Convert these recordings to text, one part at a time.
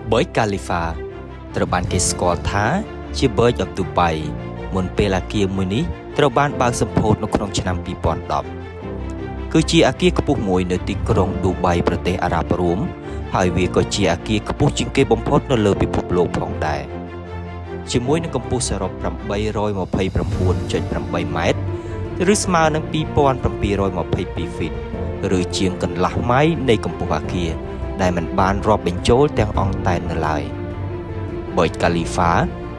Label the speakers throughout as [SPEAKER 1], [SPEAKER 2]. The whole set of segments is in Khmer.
[SPEAKER 1] Burj Khalifa ត្រូវបានគេស្គាល់ថាជា Burj of Dubai មុនពេលអគារមួយនេះត្រូវបានបើកសម្ពោធនៅក្នុងឆ្នាំ2010គឺជាអគារខ្ពស់មួយនៅទីក្រុង Dubai ប្រទេសអារ៉ាប់រួមហើយវាក៏ជាអគារខ្ពស់ជាងគេបំផុតនៅលើពិភពលោកផងដែរជាមួយនឹងកម្ពស់សរុប 829.8 ម៉ែត្រឬស្មើនឹង 2722 ហ្វីតឬជាងកន្លះម៉ៃនៃកម្ពស់អគារដែលមិនបានរាប់បញ្ចូលទាំងអង់តែននៅឡើយ Burj Khalifa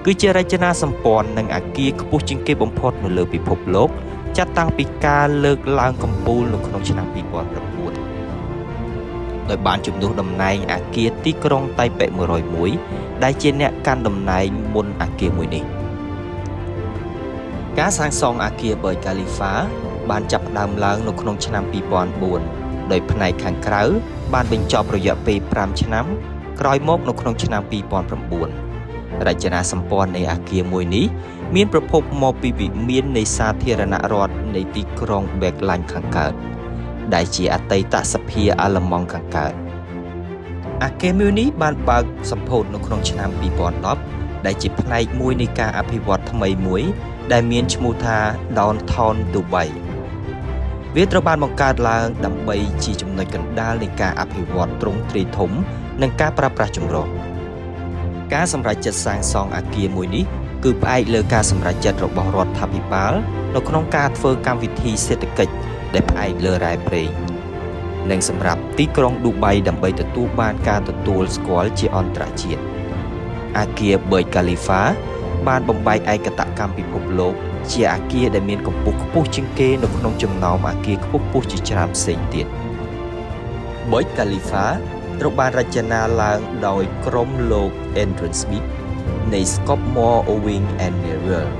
[SPEAKER 1] គឺជារចនាសម្ព័ន្ធនិងអគារខ្ពស់ជាងគេបំផុតនៅលើពិភពលោកចាប់តាំងពីការលើកឡើងកំពូលនៅក្នុងឆ្នាំ2009ដោយបានជំនួសតំណែងអគារទីក្រុងតៃប៉េ101ដែលជាអ្នកកាន់តំណែងមុនអគារមួយនេះការសាងសង់អគារ Burj Khalifa បានចាប់ផ្ដើមឡើងនៅក្នុងឆ្នាំ2004ដោយផ្នែកខាងក្រៅបានបញ្ចប់រយៈពេល5ឆ្នាំក្រោយមកនៅក្នុងឆ្នាំ2009រចនាសម្ព័ន្ធនៃអគារមួយនេះមានប្រភពមកពីវិមាននៃសាធារណរដ្ឋនៃទីក្រុង Berlin ខាងកើតដែលជាអតីតសភាអាល្លឺម៉ង់ខាងកើតអគារមួយនេះបានបើកសម្ពោធនៅក្នុងឆ្នាំ2010ដែលជាផ្នែកមួយនៃការអភិវឌ្ឍថ្មីមួយដែលមានឈ្មោះថា Downtown Dubai វាត្រូវបានបង្កើតឡើងដើម្បីជាចំណុចកណ្ដាលនៃការអភិវឌ្ឍទ្រង់ទ្រាយធំនិងការប្រើប្រាស់ចម្រុះការសម្រេចចិត្តសាងសង់អគារមួយនេះគឺផ្អែកលើការសម្រេចចិត្តរបស់រដ្ឋាភិបាលនៅក្នុងការធ្វើកម្មវិធីសេដ្ឋកិច្ចដែលផ្អែកលើរ៉ែព្រៃនិងសម្រាប់ទីក្រុងឌូបៃដើម្បីទទួលបានការទទួលស្គាល់ជាអន្តរជាតិអគារ Burj Khalifa បានបំបែកឯកតកម្មពិភពលោកជាអគារដែលមានកម្ពស់ខ្ពស់ជាងគេនៅក្នុងចំណោមអគារខ្ពស់ៗជាច្រើនផ្សេងទៀត Burj Khalifa ត្រូវបានរចនាឡើងដោយក្រុមលោក Adrian Smith នៃ Skidmore, Owings and Merrill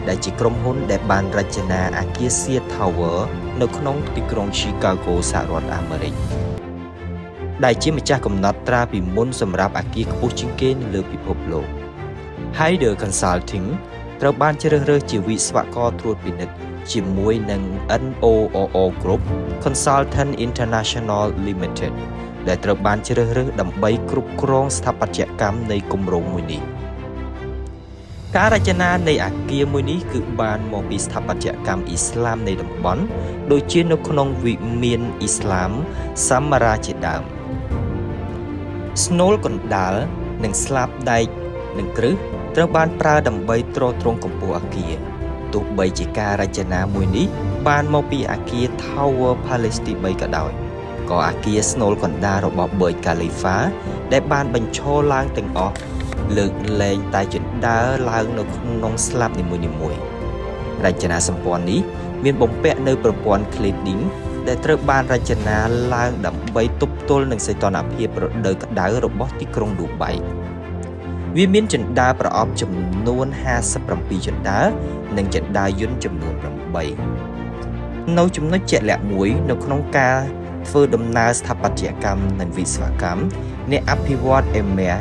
[SPEAKER 1] ដែលជាក្រុមហ៊ុនដែលបានរចនាអគារ Sears Tower នៅក្នុងទីក្រុង Chicago សហរដ្ឋអាមេរិកដែលជាម្ចាស់កំណត់ត្រាពីមុនសម្រាប់អគារខ្ពស់ជាងគេនៅលើពិភពលោក Hyder Consulting ត្រូវបានជ្រើសរើសជាវិស្វករត្រួតពិនិត្យជាមួយនឹង NOOO Group Consultant International Limited ដែលត្រូវបានជ្រើសរើសដើម្បីគ្រប់គ្រងស្ថាបត្យកម្មនៃគម្រោងមួយនេះការរចនានៃអគារមួយនេះគឺបានមកពីស្ថាបត្យកម្មអ៊ីស្លាមនៃតំបន់ដូចជានៅក្នុងវិមានអ៊ីស្លាមសាមារាជាដើមស្នូលកណ្ដាលនិងស្លាបដែកនិងគ្រឹះត្រូវបានប្រើដើម្បីទ្រទ្រង់កម្ពស់អគារទោះបីជាការរចនាមួយនេះបានមកពីអគារ Tower Palace ទី3ក៏ដោយក៏អគារស្នូលកណ្ដាលរបស់ Burj Khalifa ដែលបានបញ្ឈរឡើងទាំងអស់លើកលែងតែជណ្ដើរឡើងនៅក្នុងស្លាបនីមួយៗរចនាសម្ព័ន្ធនេះមានបំពាក់នៅប្រព័ន្ធ cladding ដែលត្រូវបានរចនាឡើងដើម្បីទប់ទល់នឹងសីតុណ្ហភាពរដូវក្តៅរបស់ទីក្រុងឌូបៃវាមានជណ្ដើរប្រអប់ចំនួន57ជណ្ដើរនិងជណ្ដើរយន្តចំនួន8នៅចំណុចជាក់លាក់មួយនៅក្នុងការធ្វើដំណើរស្ថាបត្យកម្មនិងវិស្វកម្មអ្នកអភិវឌ្ឍ EMEA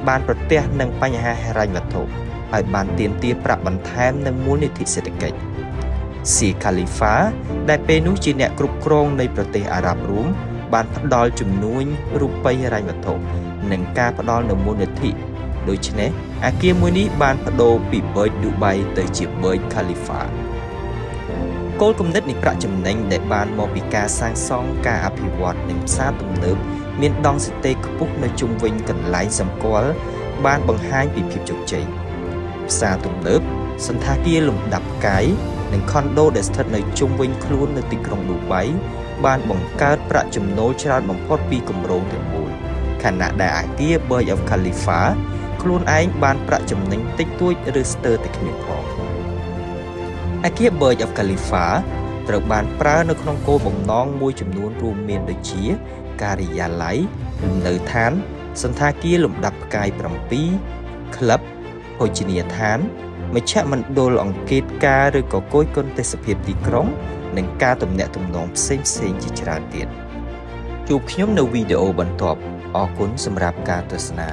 [SPEAKER 1] បានប្រទះនឹងបញ្ហាហិរញ្ញវត្ថុហើយបានទាមទារប្រាក់បន្ថែមនិងមូលនិធិសេដ្ឋកិច្ច Sea Khalifa ដែលពេលនោះជាអ្នកគ្រប់គ្រងនៃប្រទេសអារ៉ាប់រួមបានផ្ដល់ជំនួយរូបិយហិរញ្ញវត្ថុនិងការផ្ដល់នូវមូលនិធិដូច្នេះអគារមួយនេះបានប្ដូរពី Burj Dubai ទៅជា Burj Khalifa គោលគំនិតនៃប្រាក់ចំណេញដែលបានមកពីការសាងសង់ការអភិវឌ្ឍនិងផ្សារទំនើបមានដងសន្តិខ្ពស់នៅជុំវិញកន្លែងសម្គាល់បានបង្ហាញពីភាពជោគជ័យផ្សារទំនើបសន្តាគារលំដាប់ផ្កាយនិងខុនដូដែលស្ថិតនៅជុំវិញខ្លួននៅទីក្រុងឌូបៃបានបង្កើតប្រាក់ចំណូលច្រើនបំផុតពីគម្រោងទាំងមូលខណៈដែលអគារ Burj Khalifa ខ្លួនឯងបានប្រាក់ចំណេញតិចតួចឬស្ទើរតែគ្មានផងអគារ Burj Khalifa ត្រូវបានប្រើនៅក្នុងគោលបំណងមួយចំនួនរួមមានដូចជាការិយាល័យលំនៅឋានសន្តាគារលំដាប់ផ្កាយ7ក្លឹបភោជនីយដ្ឋានមជ្ឈមណ្ឌលអង្គការឬក៏គយគន់ទេសភាពទីក្រុងនិងការទំនាក់ទំនងផ្សេងៗជាច្រើនទៀតជួបខ្ញុំនៅវីដេអូបន្ទាប់អរគុណសម្រាប់ការទស្សនា